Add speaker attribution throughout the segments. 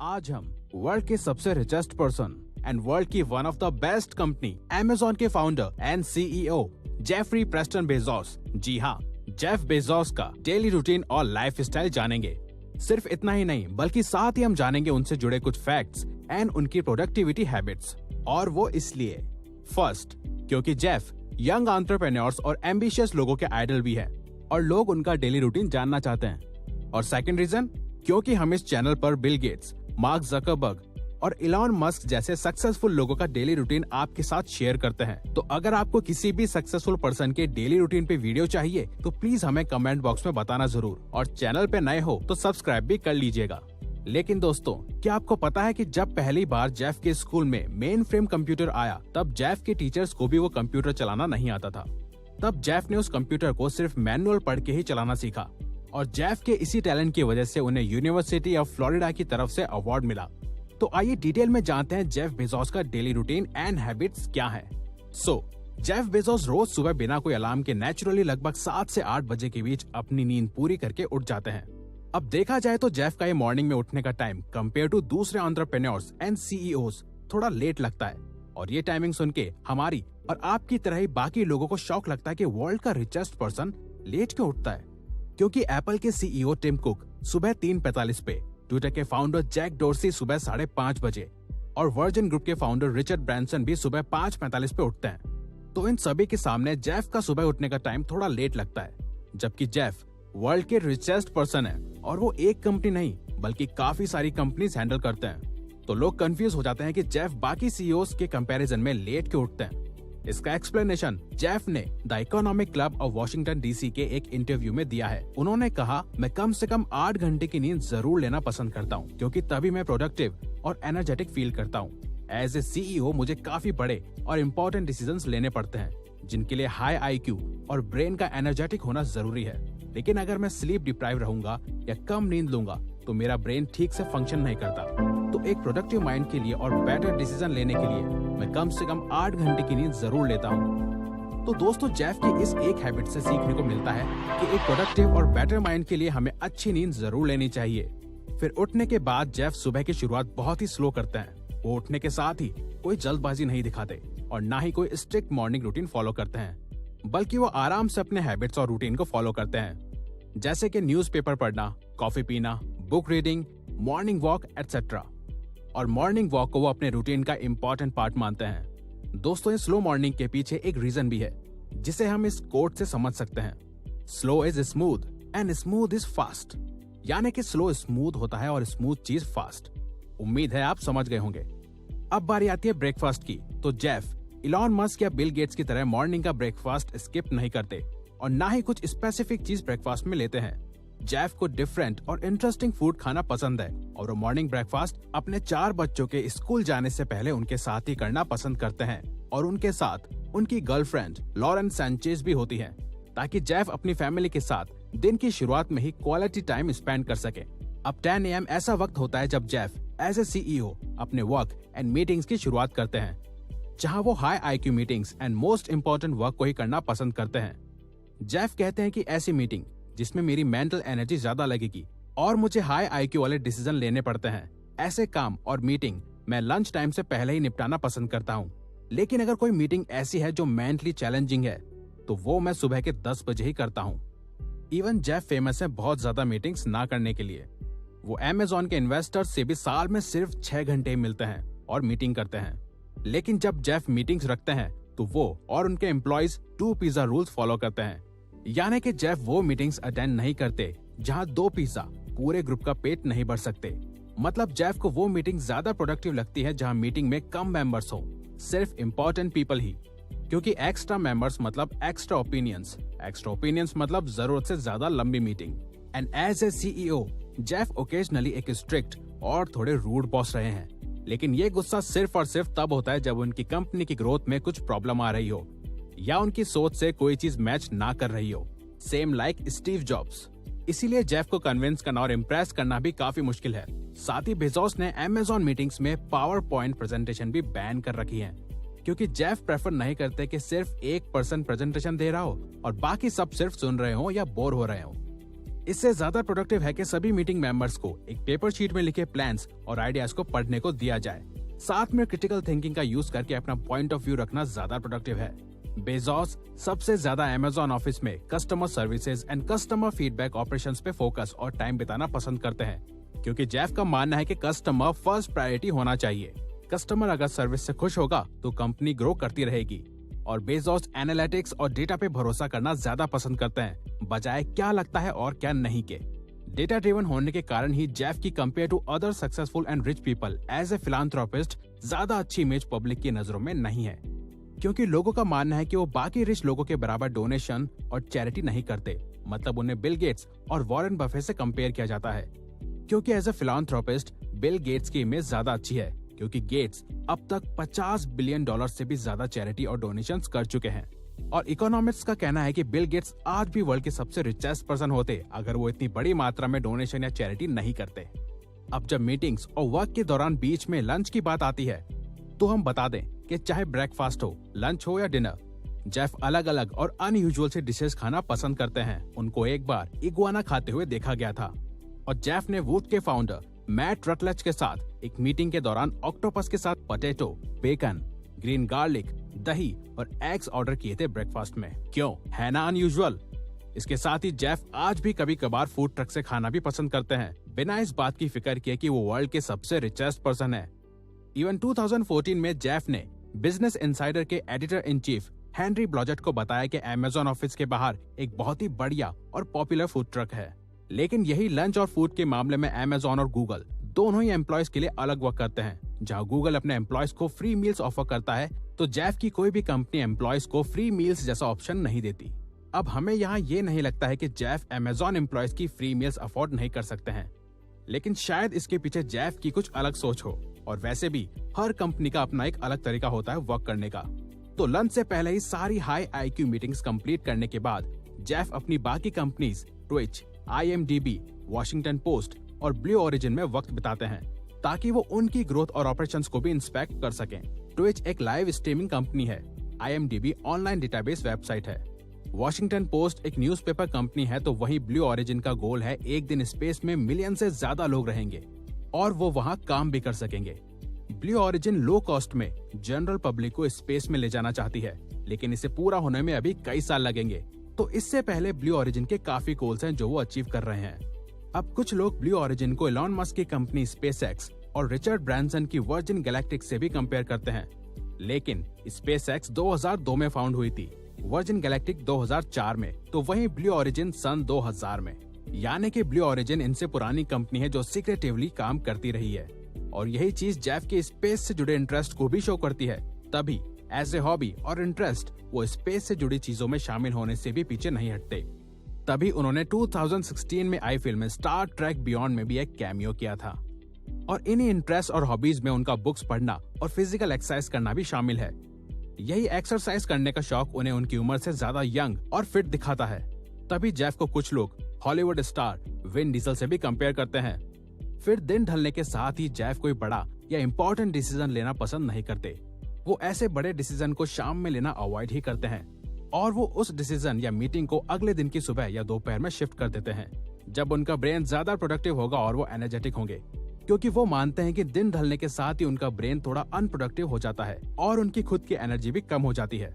Speaker 1: आज हम वर्ल्ड के सबसे रिचेस्ट पर्सन एंड वर्ल्ड की one of the best company Amazon के founder and CEO Jeffrey Preston Bezos, जी हाँ, जेफ बेजोस का डेली रूटीन और लाइफ स्टाइल जानेंगे। सिर्फ इतना ही नहीं बल्कि साथ ही हम जानेंगे उनसे जुड़े कुछ फैक्ट्स एंड उनकी प्रोडक्टिविटी हैबिट्स। और वो इसलिए फर्स्ट, क्योंकि जेफ यंग एंटरप्रेन्योर्स और एम्बिशियस लोगों के आइडल भी हैं और लोग उनका डेली रूटीन जानना चाहते हैं। और सेकंड रीजन, क्योंकि हम इस चैनल पर बिल गेट्स, मार्क जकरबर्ग और इलॉन मस्क जैसे सक्सेसफुल लोगों का डेली रूटीन आपके साथ शेयर करते हैं। तो अगर आपको किसी भी सक्सेसफुल पर्सन के डेली रूटीन पे वीडियो चाहिए तो प्लीज हमें कमेंट बॉक्स में बताना जरूर, और चैनल पे नए हो तो सब्सक्राइब भी कर लीजिएगा। लेकिन दोस्तों, क्या आपको पता है कि जब पहली बार जेफ के स्कूल में मेन फ्रेम कंप्यूटर आया तब जेफ के टीचर्स को भी वो कंप्यूटर चलाना नहीं आता था। तब जेफ ने उस कंप्यूटर को सिर्फ मैनुअल पढ़ के ही चलाना सीखा और जेफ के इसी टैलेंट की वजह से उन्हें यूनिवर्सिटी ऑफ फ्लोरिडा की तरफ से अवार्ड मिला। तो आइए डिटेल में जानते हैं जेफ बेजोस का डेली रूटीन एंड हैबिट्स क्या है। जेफ बेजोस रोज सुबह बिना कोई अलार्म के नेचुरली लगभग 7 से 8 बजे के बीच अपनी नींद पूरी करके उठ जाते हैं। अब देखा जाए तो जेफ का ये मॉर्निंग में उठने का टाइम कंपेयर टू दूसरे एंटरप्रेन्योर्स एंड CEOs थोड़ा लेट लगता है, और ये टाइमिंग सुन के हमारी और आपकी तरह ही बाकी लोगों को शौक लगता है कि वर्ल्ड का रिचेस्ट पर्सन लेट क्यों उठता है। क्योंकि एप्पल के CEO टिम कुक सुबह 3:45 पे, ट्विटर के फाउंडर जैक डोर्सी सुबह 5:30 बजे और वर्जिन ग्रुप के फाउंडर रिचर्ड ब्रांसन भी सुबह 5:45 पे उठते हैं। तो इन सभी के सामने जेफ का सुबह उठने का टाइम थोड़ा लेट लगता है, जबकि जेफ वर्ल्ड के रिचेस्ट पर्सन है और वो एक कंपनी नहीं बल्कि काफी सारी कंपनीज हैंडल करते हैं। तो लोग कंफ्यूज हो जाते हैं कि जेफ बाकी CEOs के कंपैरिजन में लेट क्यों उठते हैं। इसका एक्सप्लेनेशन जेफ ने the economic club of Washington DC के एक इंटरव्यू में दिया है। उन्होंने कहा, मैं कम से कम 8 घंटे की नींद जरूर लेना पसंद करता हूँ, क्योंकि तभी मैं प्रोडक्टिव और एनर्जेटिक फील करता हूँ। एज ए CEO मुझे काफी बड़े और इम्पोर्टेंट डिसीजंस लेने पड़ते हैं, जिनके लिए हाई IQ और ब्रेन का एनर्जेटिक होना जरूरी है। लेकिन अगर मैं स्लीप डिप्राइव रहूंगा या कम नींद लूंगा तो मेरा ब्रेन ठीक से फंक्शन नहीं करता। तो एक प्रोडक्टिव माइंड के लिए और बेटर डिसीजन लेने के लिए मैं कम से कम 8 घंटे की नींद जरूर लेता हूँ। तो दोस्तों, जेफ की इस एक हैबिट से सीखने को मिलता है कि एक प्रोडक्टिव और बेटर माइंड के लिए हमें अच्छी नींद जरूर लेनी चाहिए। फिर उठने के बाद जेफ सुबह की शुरुआत बहुत ही स्लो करते हैं। वो उठने के साथ ही कोई जल्दबाजी नहीं दिखाते और ना ही कोई स्ट्रिक्ट मॉर्निंग रूटीन फॉलो करते हैं, बल्कि वो आराम से अपने हैबिट्स और रूटीन को फॉलो करते हैं, जैसे कि न्यूज़पेपर पढ़ना, कॉफी पीना, book reading, morning walk etcetera. और मॉर्निंग वॉक को वो अपने रूटीन का इम्पोर्टेंट पार्ट मानते हैं। दोस्तों, इस स्लो मॉर्निंग के पीछे एक रीजन भी है, जिसे हम इस कोट से समझ सकते हैं, slow is smooth and smooth is fast. यानी कि स्लो स्मूथ होता है और स्मूथ चीज फास्ट। उम्मीद है आप समझ गए होंगे। अब बारी आती है ब्रेकफास्ट की। तो जेफ इलॉन मस्क या बिल गेट्स की तरह मॉर्निंग का ब्रेकफास्ट स्किप नहीं करते और ना ही कुछ स्पेसिफिक चीज ब्रेकफास्ट में लेते हैं। जेफ को डिफरेंट और इंटरेस्टिंग फूड खाना पसंद है और वो मॉर्निंग ब्रेकफास्ट अपने 4 बच्चों के स्कूल जाने से पहले उनके साथ ही करना पसंद करते हैं, और उनके साथ उनकी गर्लफ्रेंड लॉरेन सैंचेज भी होती है, ताकि जेफ अपनी फैमिली के साथ दिन की शुरुआत में ही क्वालिटी टाइम स्पेंड कर सके। अब 10 AM ऐसा वक्त होता है जब जेफ एज ए CEO अपने वर्क एंड मीटिंग्स की शुरुआत करते हैं, जहां वो high IQ meetings and most important work को ही करना पसंद करते हैं। जेफ कहते हैं कि ऐसी मीटिंग जिसमें मेरी मेंटल एनर्जी ज्यादा लगेगी और मुझे हाई IQ वाले डिसीजन लेने पड़ते हैं, ऐसे काम और मीटिंग मैं लंच टाइम से पहले ही निपटाना पसंद करता हूँ। लेकिन अगर कोई मीटिंग ऐसी है जो मेंटली चैलेंजिंग है तो वो मैं सुबह के 10 बजे ही करता हूँ। इवन जेफ फेमस है बहुत ज्यादा मीटिंग्स ना करने के लिए। वो Amazon के इन्वेस्टर्स से भी साल में सिर्फ 6 घंटे ही मिलते हैं और मीटिंग करते हैं। लेकिन जब जेफ मीटिंग्स रखते हैं तो वो और उनके एम्प्लॉइज 2 पिज्जा रूल्स फॉलो करते हैं। यानी कि जेफ वो मीटिंग्स अटेंड नहीं करते जहां 2 पिज्जा पूरे ग्रुप का पेट नहीं भर सकते। मतलब जेफ को वो मीटिंग ज्यादा प्रोडक्टिव लगती है जहां मीटिंग में कम मेंबर्स हो, सिर्फ इम्पोर्टेंट पीपल ही। क्योंकि एक्स्ट्रा मेंबर्स मतलब एक्स्ट्रा ओपिनियंस मतलब जरूरत से ज्यादा लंबी meeting. And as a CEO Jeff occasionally एक स्ट्रिक्ट और थोड़े रूड बॉस रहे हैं, लेकिन ये गुस्सा सिर्फ और सिर्फ तब होता है जब उनकी कंपनी की ग्रोथ में कुछ प्रॉब्लम आ रही हो या उनकी सोच से कोई चीज मैच ना कर रही हो। Same like Steve jobs. इसीलिए जेफ को कन्विंस करना और इम्प्रेस करना भी काफी मुश्किल है। साथ ही बेजोस ने Amazon मीटिंग्स में पावर पॉइंट प्रेजेंटेशन भी बैन कर रखी है, क्योंकि जेफ प्रेफर नहीं करते कि सिर्फ एक पर्सन प्रेजेंटेशन दे रहा हो और बाकी सब सिर्फ सुन रहे हो या बोर हो रहे हो। इससे ज्यादा प्रोडक्टिव है कि सभी मीटिंग मेंबर्स को एक पेपर शीट में लिखे प्लान्स और आइडियाज को पढ़ने को दिया जाए। साथ में क्रिटिकल थिंकिंग का यूज करके अपना पॉइंट ऑफ व्यू रखना ज्यादा प्रोडक्टिव है। बेजोस सबसे ज्यादा अमेज़न ऑफिस में customer services and customer feedback operations पे फोकस और टाइम बिताना पसंद करते हैं, क्योंकि जेफ का मानना है कि कस्टमर फर्स्ट प्रायोरिटी होना चाहिए। कस्टमर अगर सर्विस से खुश होगा तो कंपनी ग्रो करती रहेगी। और बेजोस एनालिटिक्स और डेटा पे भरोसा करना ज्यादा पसंद करते हैं, बजाय क्या लगता है और क्या नहीं के। डेटा ड्रिवन होने के कारण ही जेफ की compare to other successful and rich people as a philanthropist ज्यादा अच्छी इमेज पब्लिक की नजरों में नहीं है, क्योंकि लोगों का मानना है कि वो बाकी रिच लोगों के बराबर डोनेशन और चैरिटी नहीं करते। मतलब उन्हें बिल गेट्स और वॉरेन बफे से कंपेयर किया जाता है, क्योंकि as a philanthropist Bill Gates की इमेज ज्यादा अच्छी है, क्योंकि गेट्स अब तक $50 बिलियन से भी ज्यादा चैरिटी और डोनेशंस कर चुके हैं। और इकोनॉमिस्ट्स का कहना है कि बिल गेट्स आज भी वर्ल्ड के सबसे रिचेस्ट पर्सन होते अगर वो इतनी बड़ी मात्रा में डोनेशन या चैरिटी नहीं करते। अब जब मीटिंग्स और वर्क के दौरान बीच में लंच की बात आती है, तो हम बता दें कि चाहे ब्रेकफास्ट हो, लंच हो या डिनर, जेफ अलग अलग और अनयूजुअल से डिशेस खाना पसंद करते हैं। उनको एक बार इगुआना खाते हुए देखा गया था और जेफ ने वूट के फाउंडर मैट रटलेज के साथ एक मीटिंग के दौरान ऑक्टोपस के साथ पोटैटो, बेकन, ग्रीन गार्लिक, दही और एग्स ऑर्डर किए थे ब्रेकफास्ट में। क्यों, है ना अनयूजुअल। इसके साथ ही जेफ आज भी कभी कभार फूड ट्रक से खाना भी पसंद करते हैं, बिना इस बात की फिक्र किए कि वो वर्ल्ड के सबसे रिचेस्ट पर्सन है। इवन 2014 में जेफ ने बिजनेस इनसाइडर के एडिटर इन चीफ हेनरी ब्लॉजेट को बताया कि अमेज़न ऑफिस के बाहर एक बहुत ही बढ़िया और पॉपुलर फूड ट्रक है। लेकिन यही लंच और फूड के मामले में अमेज़न और गूगल दोनों ही एम्प्लॉयज के लिए अलग वर्क करते हैं। जहां गूगल अपने एम्प्लॉयज को फ्री मील्स ऑफर करता है, तो जेफ की कोई भी कंपनी एम्प्लॉयज को फ्री मील्स जैसा ऑप्शन नहीं देती। अब हमें यहाँ ये नहीं लगता है कि जेफ अमेज़न एम्प्लॉयज की फ्री मील्स अफोर्ड नहीं कर सकते हैं, लेकिन शायद इसके पीछे जेफ की कुछ अलग सोच हो। और वैसे भी हर कंपनी का अपना एक अलग तरीका होता है वर्क करने का। तो लंच से पहले ही सारी हाई IQ मीटिंग्स कंप्लीट करने के बाद जेफ अपनी बाकी companies Twitch, IMDb, Washington post और ब्लू ओरिजिन में वक्त बिताते हैं, ताकि वो उनकी ग्रोथ और ऑपरेशंस को भी इंस्पेक्ट कर सकें। ट्विच एक लाइव स्ट्रीमिंग कंपनी है, IMDb ऑनलाइन डेटाबेस वेबसाइट है, वॉशिंगटन पोस्ट एक न्यूज़पेपर कंपनी है, तो वहीं ब्लू ओरिजिन का गोल है एक दिन स्पेस में मिलियन से ज्यादा लोग रहेंगे और वो वहाँ काम भी कर सकेंगे। ब्लू ओरिजिन लो कॉस्ट में जनरल पब्लिक को स्पेस में ले जाना चाहती है, लेकिन इसे पूरा होने में अभी कई साल लगेंगे। तो इससे पहले ब्लू ओरिजिन के काफी गोल्स हैं जो वो अचीव कर रहे हैं। अब कुछ लोग ब्लू ओरिजिन को एलॉन मस्क की कंपनी स्पेसएक्स और रिचर्ड ब्रांसन की वर्जिन गैलेक्टिक से भी कंपेयर करते हैं, लेकिन स्पेसएक्स 2002 में फाउंड हुई थी, वर्जिन गैलेक्टिक 2004 में, तो वहीं ब्लू ओरिजिन सन 2000 में। यानी कि ब्लू ओरिजिन इनसे पुरानी कंपनी है जो सीक्रेटिवली काम करती रही है। और यही चीज जेफ के स्पेस से जुड़े इंटरेस्ट को भी शो करती है। तभी एज ए हॉबी और इंटरेस्ट वो स्पेस से जुड़ी चीजों में शामिल होने से भी पीछे नहीं हटते। तभी उन्होंने 2016 में आई फिल्म स्टार ट्रेक बियॉन्ड में भी एक कैमियो किया था। और इन्हीं इंटरेस्ट और हॉबीज में उनका बुक्स पढ़ना और फिजिकल एक्सरसाइज करना भी शामिल है। यही एक्सरसाइज करने का शौक उन्हें उनकी उम्र से ज्यादा यंग और फिट दिखाता है। तभी जेफ को कुछ लोग हॉलीवुड स्टार विन डीजल से भी कंपेयर करते हैं। फिर दिन ढलने के साथ ही जेफ कोई बड़ा या इम्पोर्टेंट डिसीजन लेना पसंद नहीं करते। वो ऐसे बड़े डिसीजन को शाम में लेना अवॉइड ही करते हैं और वो उस डिसीजन या मीटिंग को अगले दिन की सुबह या दोपहर में शिफ्ट कर देते हैं, जब उनका ब्रेन ज्यादा प्रोडक्टिव होगा और वो एनर्जेटिक होंगे, क्योंकि वो मानते हैं कि दिन ढलने के साथ ही उनका ब्रेन थोड़ा अनप्रोडक्टिव हो जाता है और उनकी खुद की एनर्जी भी कम हो जाती है।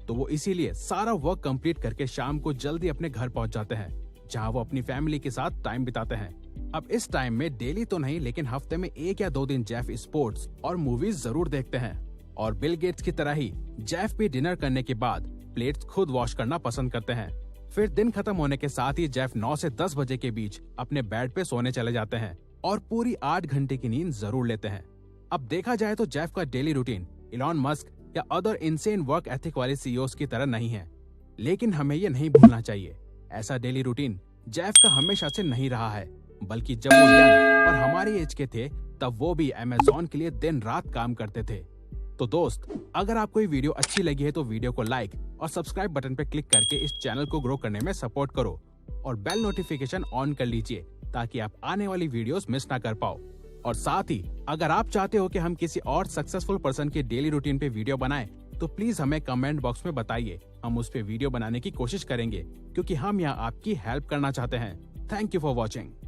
Speaker 1: तो वो इसीलिए सारा वर्क कंप्लीट करके शाम को जल्दी अपने घर पहुंच जाते हैं, जहां वो अपनी फैमिली के साथ टाइम बिताते हैं। अब इस टाइम में डेली तो नहीं, लेकिन हफ्ते में 1 या 2 दिन जेफ स्पोर्ट्स और मूवीज जरूर देखते हैं। और बिल गेट्स की तरह ही जेफ भी डिनर करने के बाद प्लेट्स खुद वॉश करना पसंद करते हैं। फिर दिन खत्म होने के साथ ही जेफ 9 से 10 बजे के बीच अपने बेड पे सोने चले जाते हैं और पूरी 8 घंटे की नींद जरूर लेते हैं। अब देखा जाए तो जेफ का डेली रूटीन इलॉन मस्क या अदर इनसेन वर्क एथिक वाले सीईओज की तरह नहीं है, लेकिन हमें ये नहीं भूलना चाहिए, ऐसा डेली रूटीन जेफ का हमेशा से नहीं रहा है, बल्कि जब वो यंग और हमारी एज के थे तब वो भी अमेज़न के लिए दिन रात काम करते थे। तो दोस्त, अगर आपको ये वीडियो अच्छी लगी है तो वीडियो को लाइक और सब्सक्राइब बटन पर क्लिक करके इस चैनल को ग्रो करने में सपोर्ट करो और बेल नोटिफिकेशन ऑन कर लीजिए ताकि आप आने वाली वीडियोस मिस ना कर पाओ। और साथ ही अगर आप चाहते हो कि हम किसी और सक्सेसफुल पर्सन के डेली रूटीन पे वीडियो बनाएं, तो प्लीज हमें कमेंट बॉक्स में बताइए, हम उस पे वीडियो बनाने की कोशिश करेंगे, क्योंकि हम यहाँ आपकी हेल्प करना चाहते हैं। Thank you for watching.